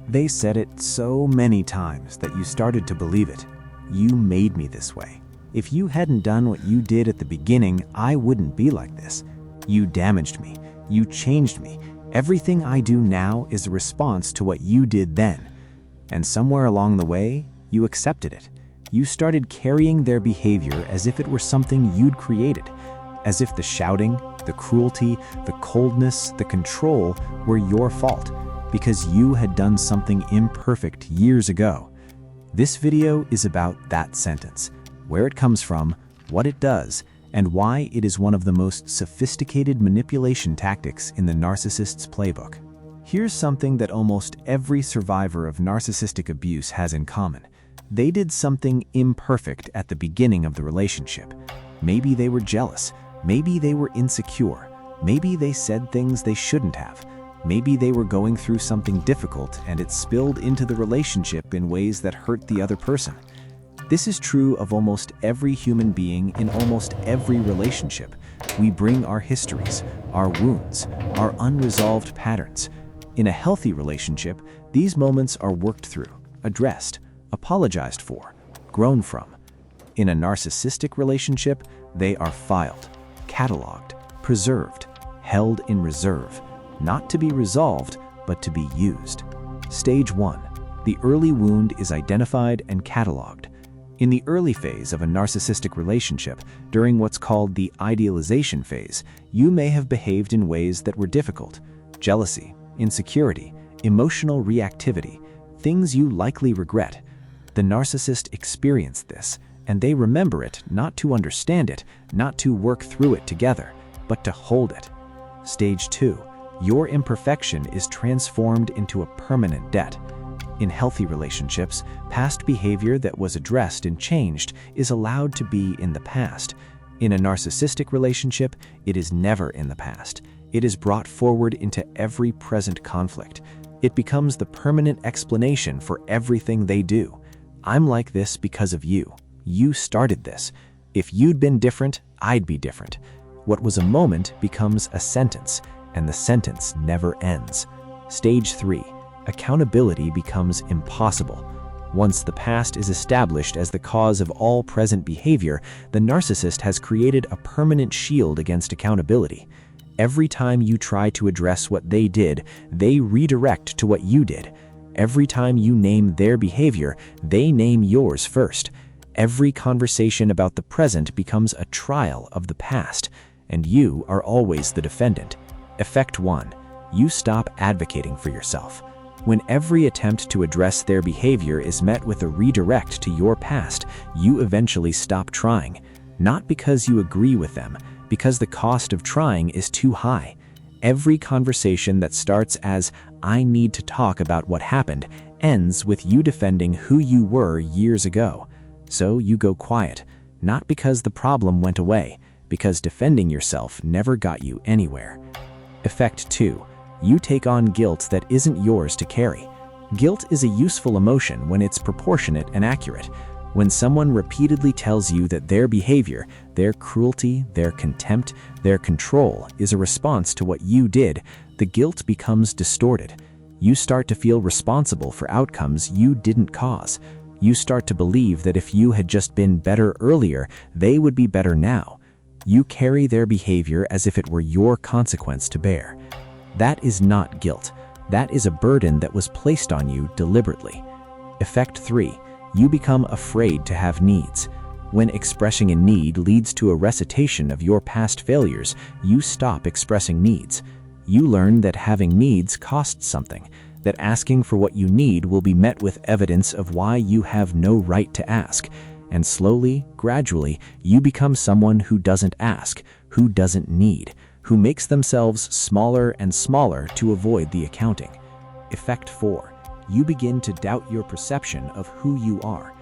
They said it so many times that you started to believe it. You made me this way. If you hadn't done what you did at the beginning, I wouldn't be like this. You damaged me. You changed me. Everything I do now is a response to what you did then. And somewhere along the way, you accepted it. You started carrying their behavior as if it were something you'd created, as if the shouting, the cruelty, the coldness, the control were your fault, because you had done something imperfect years ago. This video is about that sentence, where it comes from, what it does, and why it is one of the most sophisticated manipulation tactics in the narcissist's playbook. Here's something that almost every survivor of narcissistic abuse has in common. They did something imperfect at the beginning of the relationship. Maybe they were jealous. Maybe they were insecure. Maybe they said things they shouldn't have. Maybe they were going through something difficult and it spilled into the relationship in ways that hurt the other person. This is true of almost every human being in almost every relationship. We bring our histories, our wounds, our unresolved patterns. In a healthy relationship, these moments are worked through, addressed, apologized for, grown from. In a narcissistic relationship, they are filed, cataloged, preserved, held in reserve, not to be resolved, but to be used. Stage 1. The early wound is identified and cataloged. In the early phase of a narcissistic relationship, during what's called the idealization phase, you may have behaved in ways that were difficult. Jealousy, insecurity, emotional reactivity, things you likely regret. The narcissist experienced this, and they remember it not to understand it, not to work through it together, but to hold it. Stage 2. Your imperfection is transformed into a permanent debt. In healthy relationships, past behavior that was addressed and changed is allowed to be in the past. In a narcissistic relationship, it is never in the past. It is brought forward into every present conflict. It becomes the permanent explanation for everything they do. I'm like this because of you. You started this. If you'd been different, I'd be different. What was a moment becomes a sentence, and the sentence never ends. Stage 3. Accountability becomes impossible. Once the past is established as the cause of all present behavior, the narcissist has created a permanent shield against accountability. Every time you try to address what they did, they redirect to what you did. Every time you name their behavior, they name yours first. Every conversation about the present becomes a trial of the past, and you are always the defendant. Effect 1. You stop advocating for yourself. When every attempt to address their behavior is met with a redirect to your past, you eventually stop trying. Not because you agree with them, because the cost of trying is too high. Every conversation that starts as, "I need to talk about what happened," ends with you defending who you were years ago. So you go quiet, not because the problem went away, because defending yourself never got you anywhere. Effect 2. You take on guilt that isn't yours to carry. Guilt is a useful emotion when it's proportionate and accurate. When someone repeatedly tells you that their behavior, their cruelty, their contempt, their control is a response to what you did, the guilt becomes distorted. You start to feel responsible for outcomes you didn't cause. You start to believe that if you had just been better earlier, they would be better now. You carry their behavior as if it were your consequence to bear. That is not guilt. That is a burden that was placed on you deliberately. Effect 3. You become afraid to have needs. When expressing a need leads to a recitation of your past failures, you stop expressing needs. You learn that having needs costs something, that asking for what you need will be met with evidence of why you have no right to ask. And slowly, gradually, you become someone who doesn't ask, who doesn't need, who makes themselves smaller and smaller to avoid the accounting. Effect 4. You begin to doubt your perception of who you are.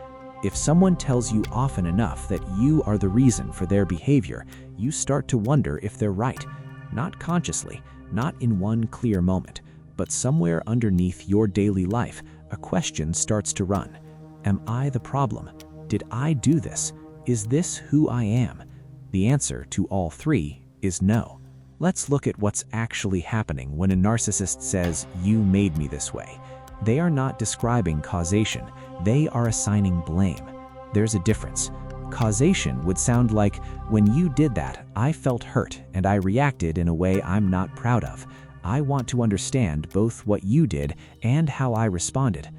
If someone tells you often enough that you are the reason for their behavior, you start to wonder if they're right. Not consciously, not in one clear moment, but somewhere underneath your daily life, a question starts to run. Am I the problem? Did I do this? Is this who I am? The answer to all three is no. Let's look at what's actually happening when a narcissist says, "You made me this way." They are not describing causation, they are assigning blame. There's a difference. Causation would sound like, when you did that, I felt hurt and I reacted in a way I'm not proud of. I want to understand both what you did and how I responded.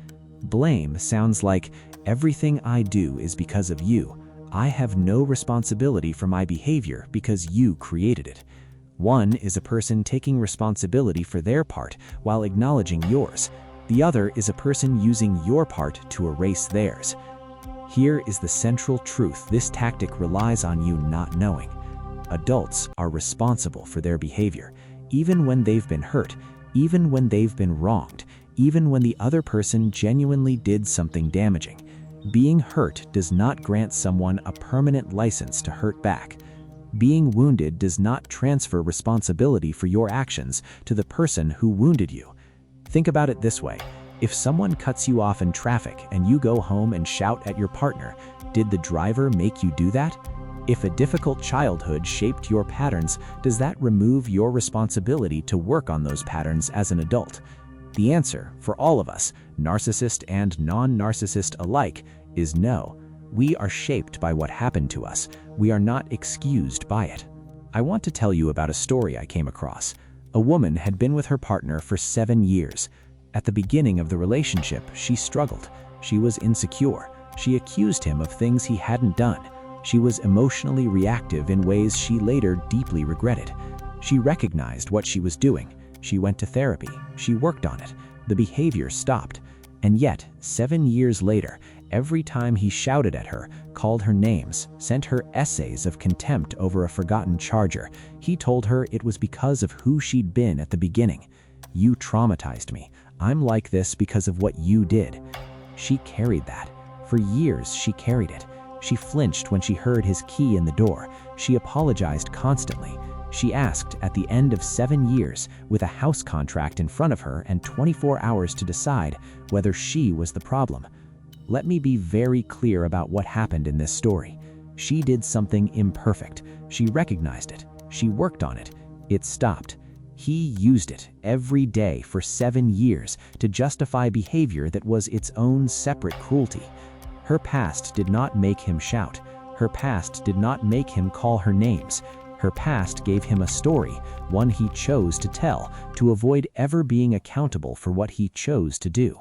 Blame sounds like, everything I do is because of you. I have no responsibility for my behavior because you created it. One is a person taking responsibility for their part while acknowledging yours. The other is a person using your part to erase theirs. Here is the central truth this tactic relies on you not knowing. Adults are responsible for their behavior, even when they've been hurt, even when they've been wronged, even when the other person genuinely did something damaging. Being hurt does not grant someone a permanent license to hurt back. Being wounded does not transfer responsibility for your actions to the person who wounded you. Think about it this way. If someone cuts you off in traffic and you go home and shout at your partner, did the driver make you do that? If a difficult childhood shaped your patterns, does that remove your responsibility to work on those patterns as an adult? The answer, for all of us, narcissist and non-narcissist alike, is no. We are shaped by what happened to us. We are not excused by it. I want to tell you about a story I came across. A woman had been with her partner for 7 years. At the beginning of the relationship, she struggled. She was insecure. She accused him of things he hadn't done. She was emotionally reactive in ways she later deeply regretted. She recognized what she was doing. She went to therapy. She worked on it. The behavior stopped. And yet, 7 years later, every time he shouted at her, called her names, sent her essays of contempt over a forgotten charger, he told her it was because of who she'd been at the beginning. You traumatized me. I'm like this because of what you did. She carried that. For years, she carried it. She flinched when she heard his key in the door. She apologized constantly. She asked at the end of 7 years, with a house contract in front of her and 24 hours to decide whether she was the problem. Let me be very clear about what happened in this story. She did something imperfect. She recognized it. She worked on it. It stopped. He used it every day for 7 years to justify behavior that was its own separate cruelty. Her past did not make him shout. Her past did not make him call her names. Her past gave him a story, one he chose to tell, to avoid ever being accountable for what he chose to do.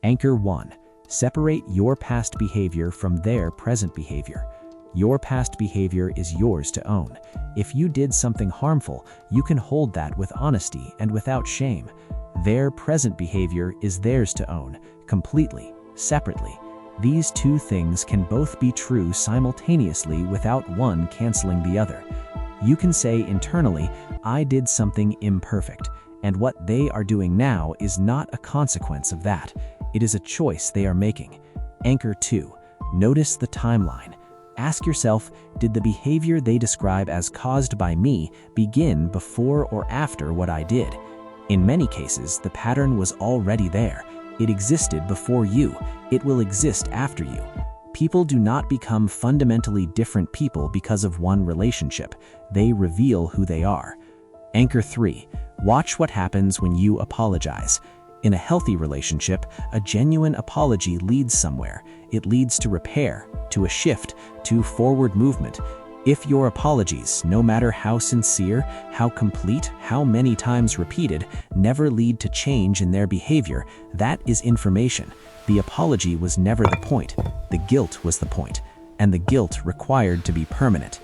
Anchor 1. Separate your past behavior from their present behavior. Your past behavior is yours to own. If you did something harmful, you can hold that with honesty and without shame. Their present behavior is theirs to own, completely, separately. These two things can both be true simultaneously without one canceling the other. You can say internally, I did something imperfect, and what they are doing now is not a consequence of that. It is a choice they are making. Anchor 2. Notice the timeline. Ask yourself, did the behavior they describe as caused by me begin before or after what I did? In many cases, the pattern was already there. It existed before you. It will exist after you. People do not become fundamentally different people because of one relationship. They reveal who they are. Anchor 3. Watch what happens when you apologize. In a healthy relationship, a genuine apology leads somewhere. It leads to repair, to a shift, to forward movement. If your apologies, no matter how sincere, how complete, how many times repeated, never lead to change in their behavior, that is information. The apology was never the point. The guilt was the point, and the guilt required to be permanent.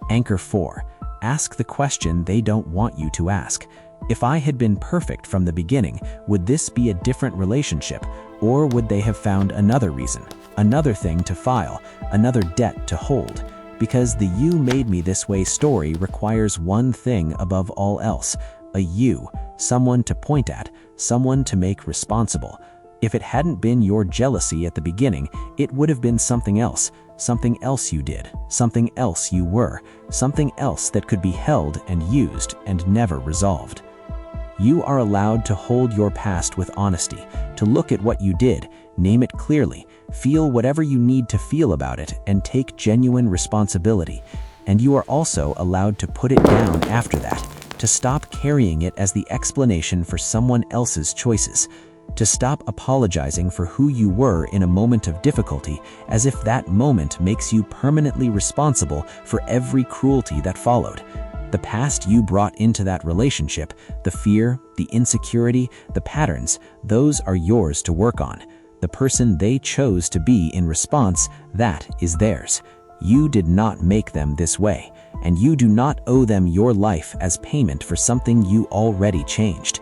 Anchor 4. Ask the question they don't want you to ask. If I had been perfect from the beginning, would this be a different relationship, or would they have found another reason, another thing to file, another debt to hold? Because the "you made me this way" story requires one thing above all else: a you, someone to point at, someone to make responsible. If it hadn't been your jealousy at the beginning, it would have been something else you did, something else you were, something else that could be held and used and never resolved. You are allowed to hold your past with honesty, to look at what you did, name it clearly, feel whatever you need to feel about it, and take genuine responsibility. And you are also allowed to put it down after that, to stop carrying it as the explanation for someone else's choices. to stop apologizing for who you were in a moment of difficulty, as if that moment makes you permanently responsible for every cruelty that followed. The past you brought into that relationship, the fear, the insecurity, the patterns, those are yours to work on. The person they chose to be in response, that is theirs. You did not make them this way, and you do not owe them your life as payment for something you already changed.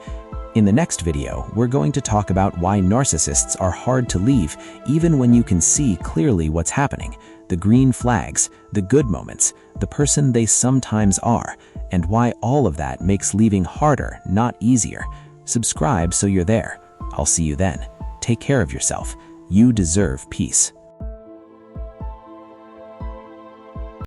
In the next video, we're going to talk about why narcissists are hard to leave even when you can see clearly what's happening, the green flags, the good moments, the person they sometimes are, and why all of that makes leaving harder, not easier. Subscribe so you're there. I'll see you then. Take care of yourself. You deserve peace.